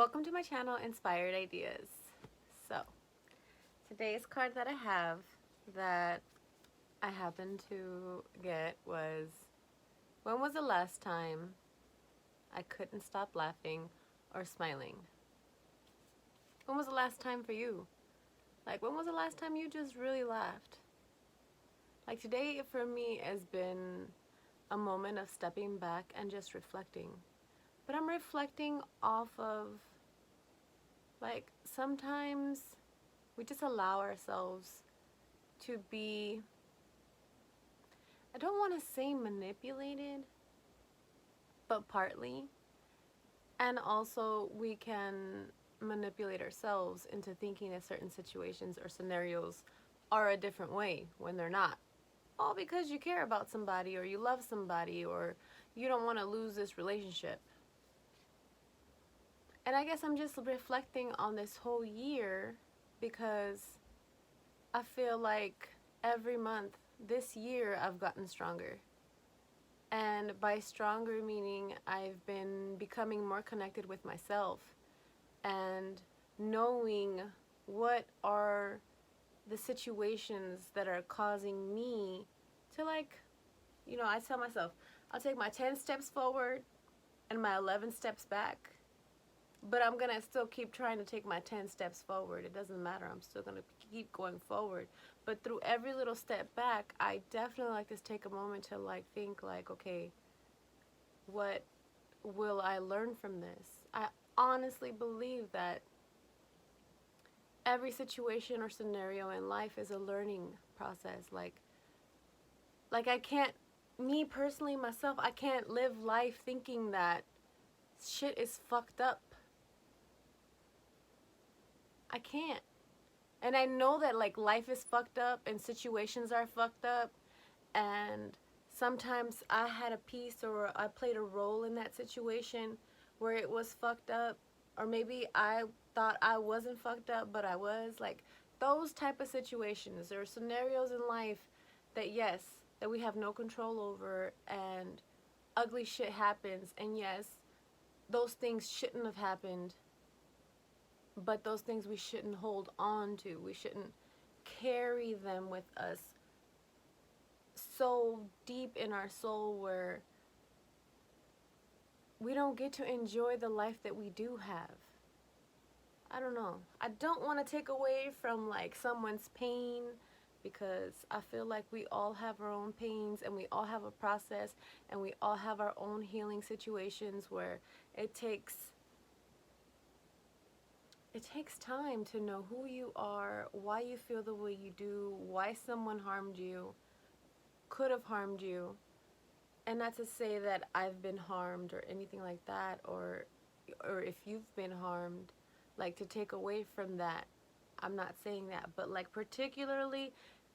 Welcome to my channel, Inspired Ideas. So, today's card that I have that I happened to get was, when was the last time I couldn't stop laughing or smiling? When was the last time for you? Like, when was the last time you just really laughed? Like, today for me has been a moment of stepping back and just reflecting. But I'm reflecting off of, like, sometimes we just allow ourselves to be, I don't want to say manipulated, but partly. And also, we can manipulate ourselves into thinking that certain situations or scenarios are a different way when they're not. All because you care about somebody, or you love somebody, or you don't want to lose this relationship. And I guess I'm just reflecting on this whole year because I feel like every month this year I've gotten stronger. And by stronger meaning I've been becoming more connected with myself and knowing what are the situations that are causing me to, like, I tell myself I'll take my 10 steps forward and my 11 steps back. But I'm going to still keep trying to take my 10 steps forward. It doesn't matter. I'm still going to keep going forward. But through every little step back, I definitely like to take a moment to, like, think, like, okay, what will I learn from this? I honestly believe that every situation or scenario in life is a learning process. Like I can't, me personally, myself, I can't live life thinking that shit is fucked up. I can't. And I know that, like, life is fucked up and situations are fucked up, and sometimes I had a piece or I played a role in that situation where it was fucked up, or maybe I thought I wasn't fucked up but I was. Like, those type of situations or scenarios in life that, yes, that we have no control over, and ugly shit happens, and yes, those things shouldn't have happened, but those things we shouldn't hold on to. We shouldn't carry them with us so deep in our soul where we don't get to enjoy the life that we do have. I don't know. I don't want to take away from, like, someone's pain, because I feel like we all have our own pains and we all have a process and we all have our own healing situations where it takes time to know who you are, why you feel the way you do, why someone harmed you, could have harmed you. And not to say that I've been harmed or anything like that, or if you've been harmed, like, to take away from that. I'm not saying that, but, like, particularly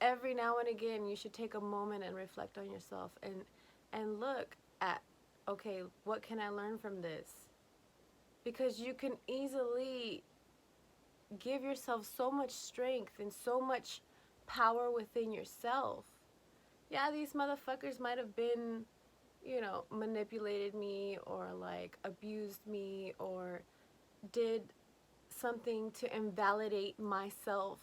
every now and again you should take a moment and reflect on yourself and look at, okay, what can I learn from this? Because you can easily give yourself so much strength and so much power within yourself. Yeah, these motherfuckers might have been, manipulated me or, like, abused me or did something to invalidate myself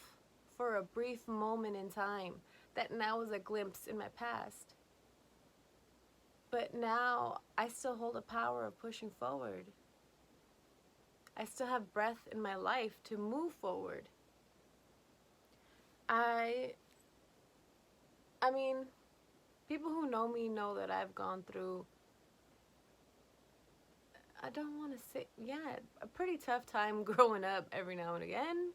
for a brief moment in time that now is a glimpse in my past. But now I still hold the power of pushing forward. I still have breath in my life to move forward. I mean, people who know me know that I've gone through, I don't want to say, yeah, a pretty tough time growing up every now and again,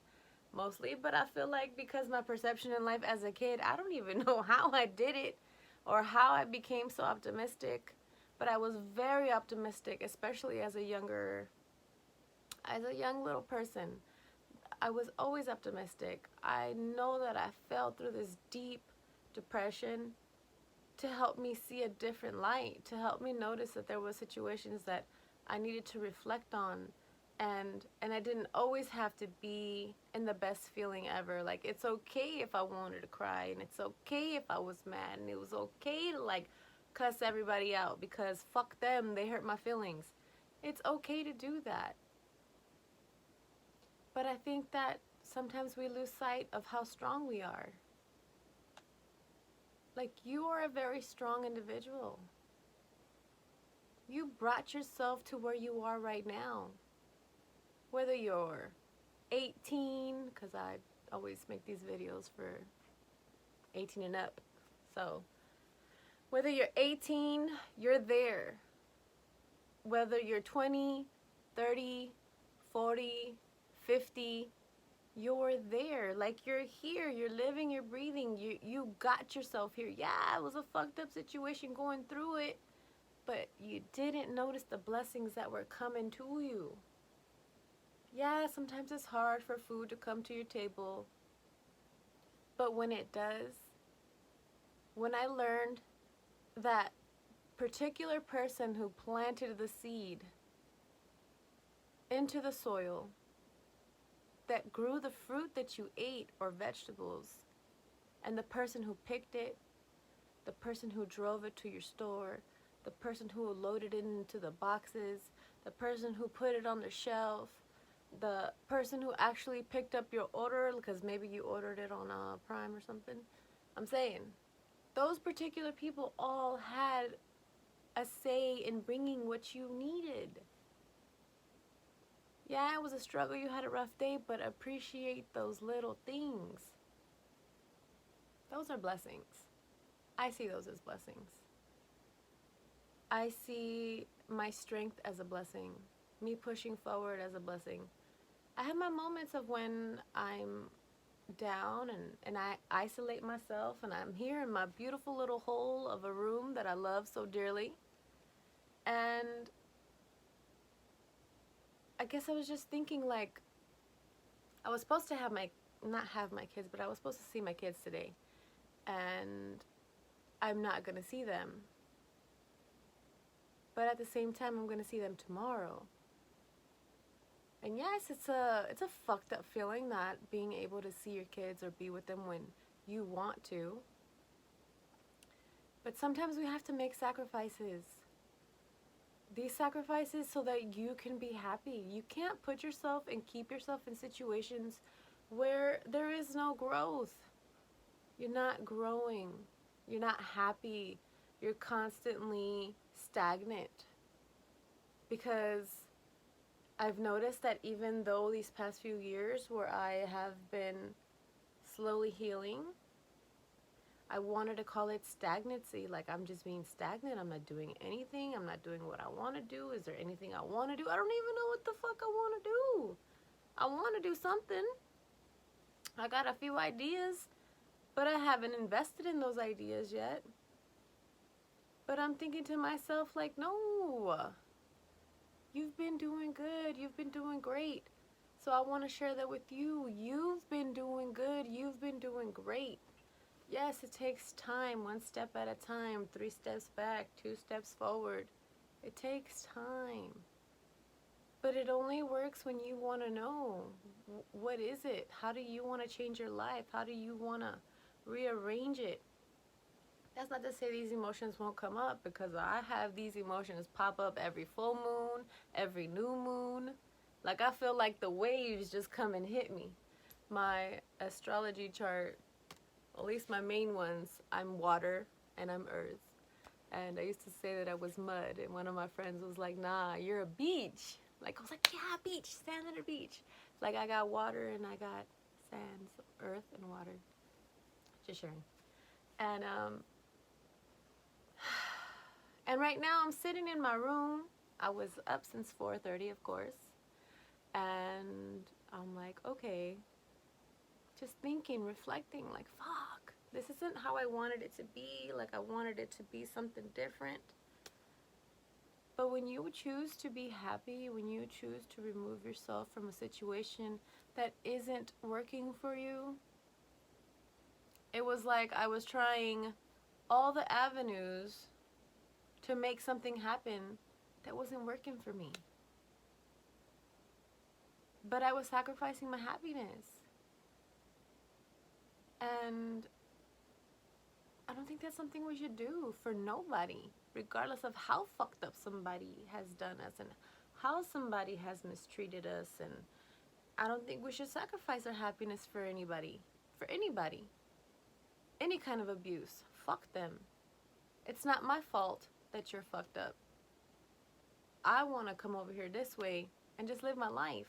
mostly. But I feel like because my perception in life as a kid, I don't even know how I did it or how I became so optimistic. But I was very optimistic, especially as a young little person. I was always optimistic. I know that I fell through this deep depression to help me see a different light, to help me notice that there were situations that I needed to reflect on. And I didn't always have to be in the best feeling ever. Like, it's okay if I wanted to cry, and it's okay if I was mad, and it was okay to, like, cuss everybody out because fuck them, they hurt my feelings. It's okay to do that. But I think that sometimes we lose sight of how strong we are. Like, you are a very strong individual. You brought yourself to where you are right now. Whether you're 18, because I always make these videos for 18 and up. So, whether you're 18, you're there. Whether you're 20, 30, 40, 50, you're there. Like, you're here, you're living, you're breathing, you got yourself here. Yeah, it was a fucked up situation going through it, but you didn't notice the blessings that were coming to you. Yeah, sometimes it's hard for food to come to your table, but when it does, when I learned that particular person who planted the seed into the soil that grew the fruit that you ate or vegetables, and the person who picked it, the person who drove it to your store, the person who loaded it into the boxes, the person who put it on the shelf, the person who actually picked up your order because maybe you ordered it on Prime or something. I'm saying, those particular people all had a say in bringing what you needed. Yeah, it was a struggle, you had a rough day, but appreciate those little things. Those are blessings. I see those as blessings. I see my strength as a blessing, me pushing forward as a blessing. I have my moments of when I'm down and I isolate myself and I'm here in my beautiful little hole of a room that I love so dearly. And I guess I was just thinking, like, I was supposed to not have my kids, but I was supposed to see my kids today. And I'm not going to see them. But at the same time, I'm going to see them tomorrow. And yes, it's a fucked up feeling, not being able to see your kids or be with them when you want to. But sometimes we have to make sacrifices. These sacrifices so that you can be happy. You can't put yourself and keep yourself in situations where there is no growth. You're not growing. You're not happy. You're constantly stagnant. Because I've noticed that even though these past few years where I have been slowly healing, I wanted to call it stagnancy. Like, I'm just being stagnant. I'm not doing anything. I'm not doing what I want to do. Is there anything I want to do? I don't even know what the fuck I want to do. I want to do something. I got a few ideas, but I haven't invested in those ideas yet. But I'm thinking to myself, like, no. You've been doing good. You've been doing great. So I want to share that with you. You've been doing good. You've been doing great. Yes, it takes time, one step at a time, 3 steps back, 2 steps forward. It takes time. But it only works when you want to know, what is it? How do you want to change your life? How do you want to rearrange it? That's not to say these emotions won't come up, because I have these emotions pop up every full moon, every new moon. Like, I feel like the waves just come and hit me. My astrology chart, at least my main ones, I'm water and I'm earth. And I used to say that I was mud, and one of my friends was like, nah, you're a beach. Like, I was like, yeah, beach, sand on a beach. Like, I got water and I got sand, so earth and water. Just sharing. And right now I'm sitting in my room. I was up since 4:30, of course. And I'm like, okay, just thinking, reflecting, like, fuck, this isn't how I wanted it to be. Like, I wanted it to be something different. But when you choose to be happy, when you choose to remove yourself from a situation that isn't working for you, it was like I was trying all the avenues to make something happen that wasn't working for me. But I was sacrificing my happiness. And I don't think that's something we should do for nobody, regardless of how fucked up somebody has done us and how somebody has mistreated us and I don't think we should sacrifice our happiness for anybody. For anybody. Any kind of abuse. Fuck them. It's not my fault that you're fucked up. I want to come over here this way and just live my life.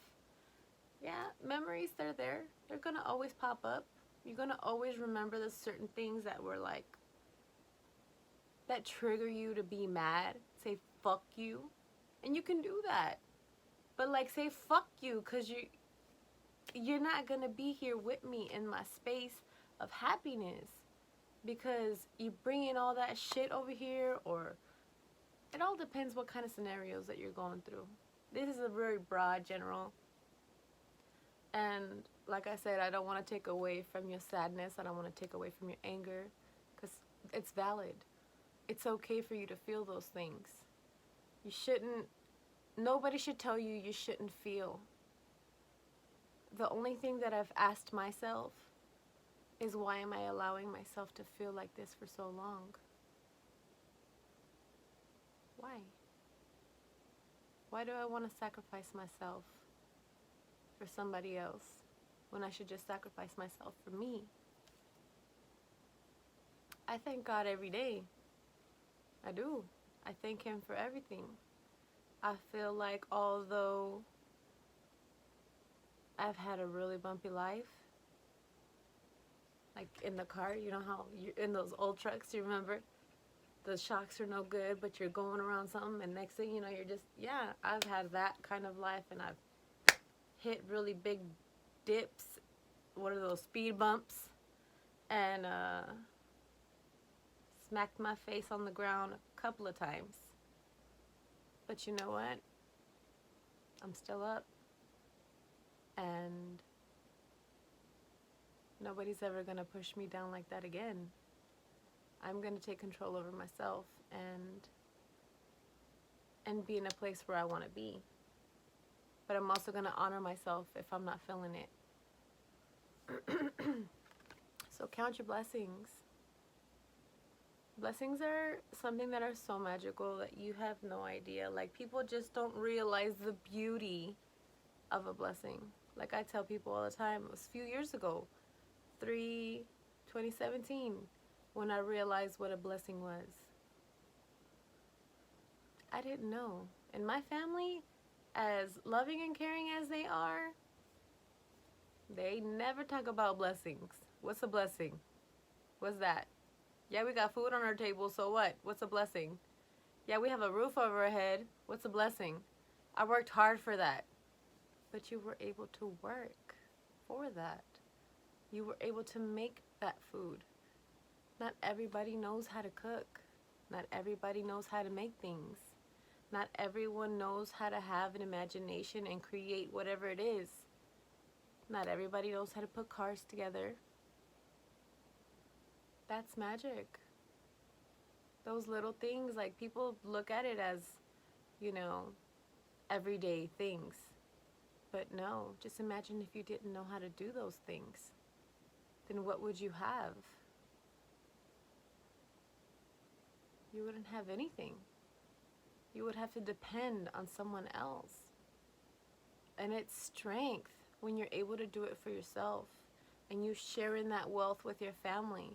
Yeah, memories, they're there. They're going to always pop up. You're going to always remember the certain things that were like, that trigger you to be mad. Say, fuck you. And you can do that. But like, say, fuck you, because you're not going to be here with me in my space of happiness. Because you bring in all that shit over here, or it all depends what kind of scenarios that you're going through. This is a very broad, general. And like I said, I don't want to take away from your sadness. I don't want to take away from your anger, because it's valid. It's okay for you to feel those things. You shouldn't, nobody should tell you you shouldn't feel. The only thing that I've asked myself is, why am I allowing myself to feel like this for so long? Why? Why do I want to sacrifice myself for somebody else when I should just sacrifice myself for me? I thank God every day. I do. I thank Him for everything. I feel like although I've had a really bumpy life, like in the car, you know how you're in those old trucks, you remember? The shocks are no good, but you're going around something, and next thing you know, you're just, yeah, I've had that kind of life, and I've hit really big dips. What are those, speed bumps? And smacked my face on the ground a couple of times. But you know what? I'm still up. And nobody's ever going to push me down like that again. I'm going to take control over myself and be in a place where I want to be. But I'm also going to honor myself if I'm not feeling it. So count your blessings. Blessings are something that are so magical that you have no idea. Like, people just don't realize the beauty of a blessing. Like I tell people all the time, it was a few years ago, 2017, when I realized what a blessing was. I didn't know. And my family, as loving and caring as they are, they never talk about blessings. What's a blessing? What's that? Yeah, we got food on our table, so what? What's a blessing? Yeah, we have a roof over our head. What's a blessing? I worked hard for that. But you were able to work for that. You were able to make that food. Not everybody knows how to cook. Not everybody knows how to make things. Not everyone knows how to have an imagination and create whatever it is. Not everybody knows how to put cars together. That's magic. Those little things, like, people look at it as, you know, everyday things. But no, just imagine if you didn't know how to do those things. Then what would you have? You wouldn't have anything. You would have to depend on someone else. And it's strength when you're able to do it for yourself and you sharing that wealth with your family.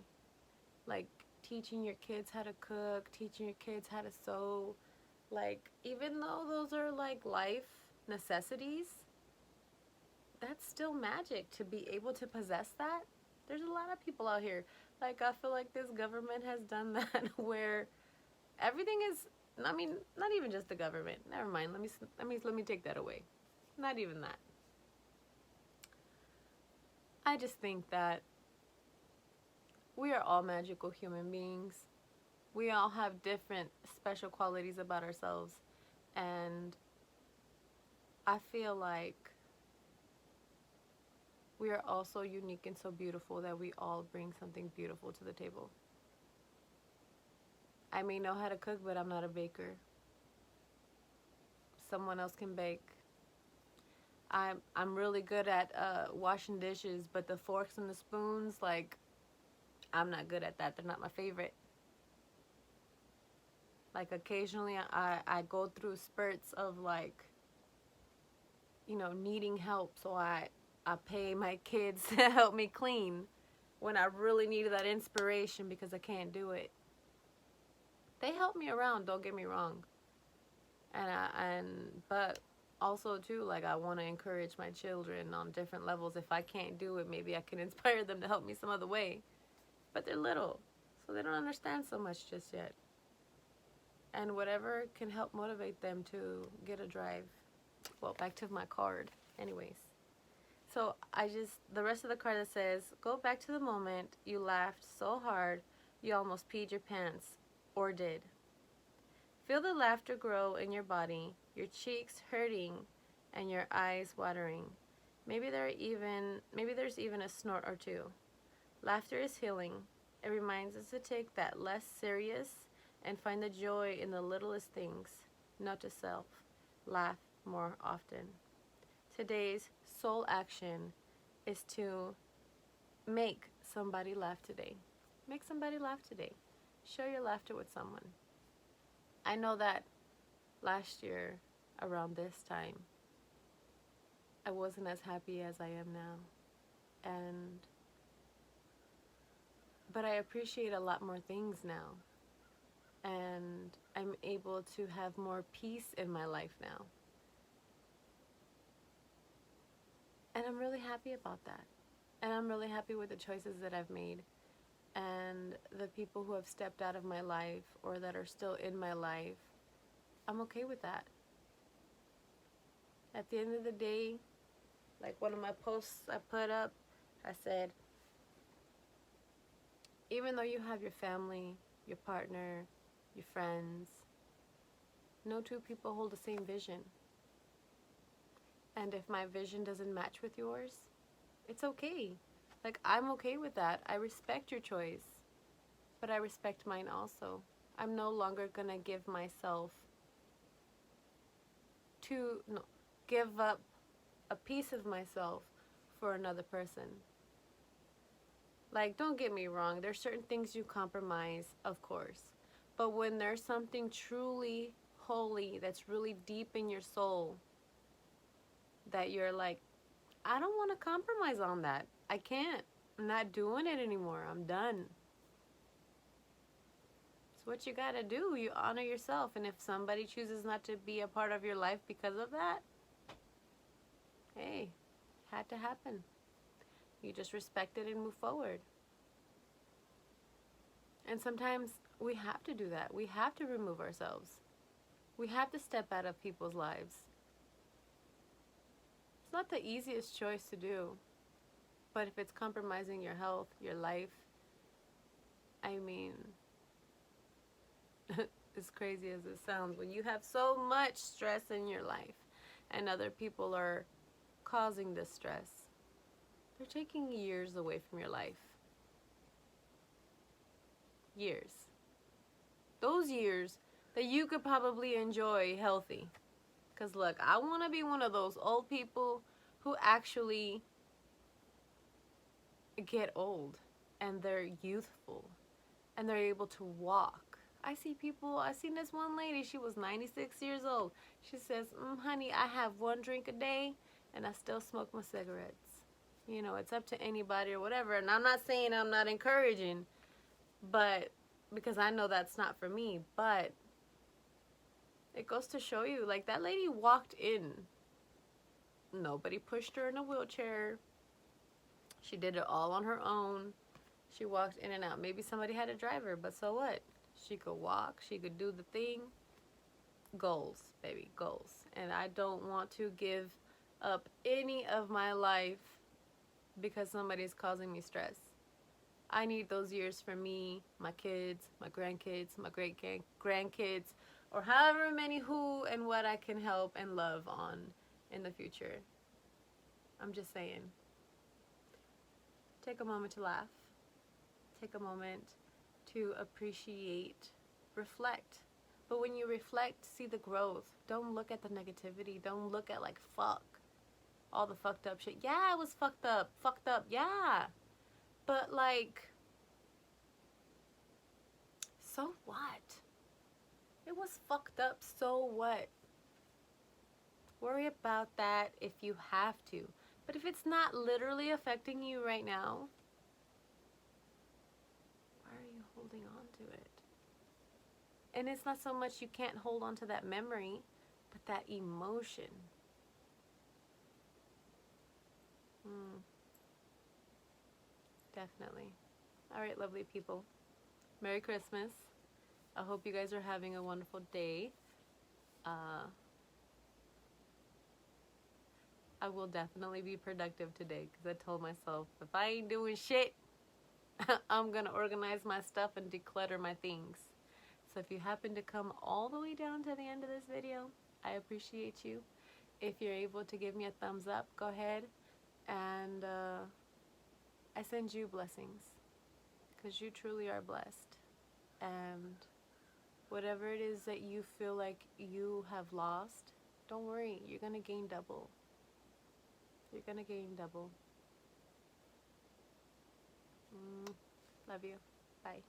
Like teaching your kids how to cook, teaching your kids how to sew. Like, even though those are like life necessities, that's still magic to be able to possess that. There's a lot of people out here. Like, I feel like this government has done that where everything is, I mean, not even just the government. Never mind. Let me take that away. Not even that. I just think that we are all magical human beings. We all have different special qualities about ourselves. And I feel like we are all so unique and so beautiful that we all bring something beautiful to the table. I may know how to cook, but I'm not a baker. Someone else can bake. I'm really good at washing dishes, but the forks and the spoons, like, I'm not good at that. They're not my favorite. Like, occasionally I go through spurts of, like, needing help, so I pay my kids to help me clean when I really needed that inspiration because I can't do it. They help me around, don't get me wrong. But also too, like, I want to encourage my children on different levels. If I can't do it, maybe I can inspire them to help me some other way. But they're little, so they don't understand so much just yet. And whatever can help motivate them to get a drive. Well, back to my card. Anyways. So the rest of the card that says, go back to the moment you laughed so hard you almost peed your pants, or did. Feel the laughter grow in your body, your cheeks hurting, and your eyes watering. Maybe there's even a snort or two. Laughter is healing. It reminds us to take that less serious and find the joy in the littlest things. Note to self, laugh more often. Today's soul action is to make somebody laugh today. Make somebody laugh today. Share your laughter with someone. I know that last year, around this time, I wasn't as happy as I am now. But I appreciate a lot more things now. And I'm able to have more peace in my life now. And I'm really happy about that. And I'm really happy with the choices that I've made. And the people who have stepped out of my life or that are still in my life, I'm okay with that. At the end of the day, like one of my posts I put up, I said, even though you have your family, your partner, your friends, no two people hold the same vision. And if my vision doesn't match with yours, it's okay. Like, I'm okay with that. I respect your choice, but I respect mine also. I'm no longer gonna give up a piece of myself for another person. Like, don't get me wrong, there's certain things you compromise, of course. But when there's something truly holy that's really deep in your soul, that you're like, I don't want to compromise on that. I can't. I'm not doing it anymore. I'm done. It's what you gotta do. You honor yourself. And if somebody chooses not to be a part of your life because of that, hey, it had to happen. You just respect it and move forward. And sometimes we have to do that. We have to remove ourselves. We have to step out of people's lives. It's not the easiest choice to do. But if it's compromising your health, your life, I mean, as crazy as it sounds, when you have so much stress in your life and other people are causing this stress, they're taking years away from your life. Years. Those years that you could probably enjoy healthy. Because look, I want to be one of those old people who actually get old and they're youthful and they're able to walk. I seen this one lady, she was 96 years old. She says, honey, I have one drink a day and I still smoke my cigarettes. You know, it's up to anybody or whatever. And I'm not saying I'm not encouraging, but because I know that's not for me, but it goes to show you, like, that lady walked in. Nobody pushed her in a wheelchair. She did it all on her own. She walked in and out. Maybe somebody had to drive her, but so what? She could walk. She could do the thing. Goals, baby, goals. And I don't want to give up any of my life because somebody's causing me stress. I need those years for me, my kids, my grandkids, my great-grandkids, or however many who and what I can help and love on in the future. I'm just saying. Take a moment to laugh. Take a moment to appreciate, reflect. But when you reflect, see the growth. Don't look at the negativity. Don't look at, like, fuck. All the fucked up shit. Yeah, it was fucked up. Fucked up, yeah. But, like, so what? It was fucked up, so what? Worry about that if you have to. But if it's not literally affecting you right now, why are you holding on to it? And it's not so much you can't hold on to that memory, but that emotion. Definitely. All right, lovely people. Merry Christmas. I hope you guys are having a wonderful day. I will definitely be productive today because I told myself if I ain't doing shit, I'm going to organize my stuff and declutter my things. So if you happen to come all the way down to the end of this video, I appreciate you. If you're able to give me a thumbs up, go ahead. And I send you blessings because you truly are blessed. And whatever it is that you feel like you have lost, don't worry, you're going to gain double. You're going to gain double. Love you. Bye.